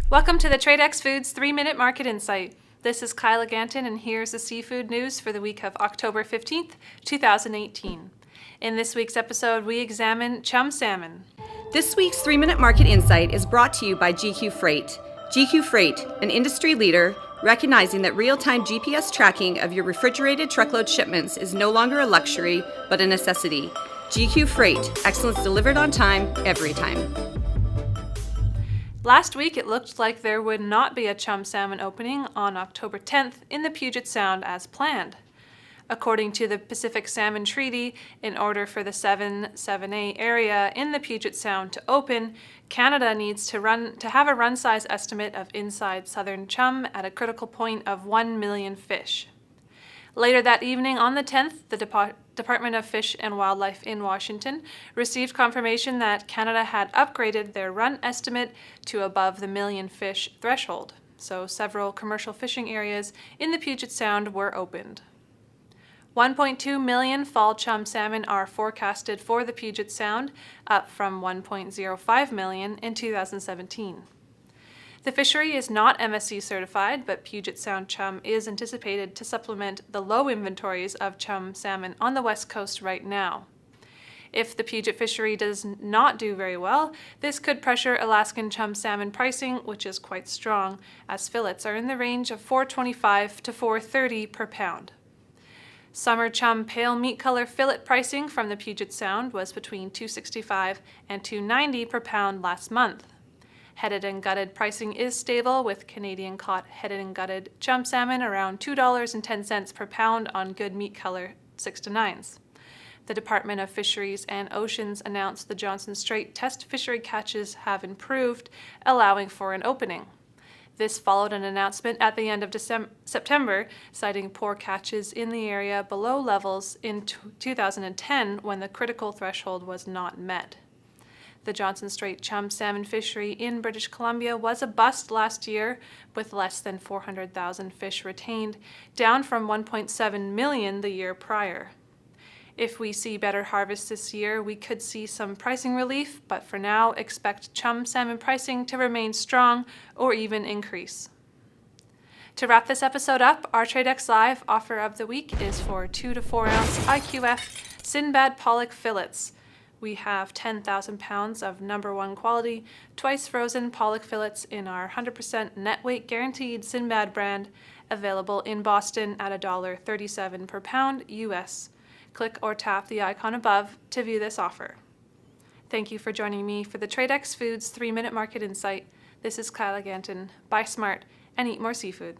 Welcome to the Tradex Foods 3-Minute Market Insight. This is Kyla Ganton, and here's the seafood news for the week of October 15th, 2018. In this week's episode, we examine chum salmon. This week's 3-Minute Market Insight is brought to you by GQ Freight. GQ Freight, an industry leader, recognizing that real-time GPS tracking of your refrigerated truckload shipments is no longer a luxury, but a necessity. GQ Freight, excellence delivered on time, every time. Last week, it looked like there would not be a chum salmon opening on October 10th in the Puget Sound as planned. According to the Pacific Salmon Treaty, in order for the 7A area in the Puget Sound to open, Canada needs to have a run size estimate of inside southern chum at a critical point of 1 million fish. Later that evening on the 10th, the Department of Fish and Wildlife in Washington received confirmation that Canada had upgraded their run estimate to above the million fish threshold, so several commercial fishing areas in the Puget Sound were opened. 1.2 million fall chum salmon are forecasted for the Puget Sound, up from 1.05 million in 2017. The fishery is not MSC certified, but Puget Sound chum is anticipated to supplement the low inventories of chum salmon on the West Coast right now. If the Puget fishery does not do very well, this could pressure Alaskan chum salmon pricing, which is quite strong, as fillets are in the range of $4.25 to $4.30 per pound. Summer chum pale meat color fillet pricing from the Puget Sound was between $2.65 and $2.90 per pound last month. Headed and gutted pricing is stable, with Canadian caught headed and gutted chum salmon around $2.10 per pound on good meat color 6 to 9s. The Department of Fisheries and Oceans announced the Johnson Strait test fishery catches have improved, allowing for an opening. This followed an announcement at the end of September, citing poor catches in the area below levels in 2010 when the critical threshold was not met. The Johnson Strait chum salmon fishery in British Columbia was a bust last year, with less than 400,000 fish retained, down from 1.7 million the year prior. If we see better harvests this year, we could see some pricing relief, but for now, expect chum salmon pricing to remain strong or even increase. To wrap this episode up, our Tradex Live offer of the week is for 2 to 4 ounce IQF Sinbad pollock fillets. We have 10,000 pounds of number one quality, twice frozen pollock fillets in our 100% net weight guaranteed Sinbad brand, available in Boston at $1.37 per pound US. Click or tap the icon above to view this offer. Thank you for joining me for the Tradex Foods 3-Minute Market Insight. This is Kyla Ganton. Buy smart and eat more seafood.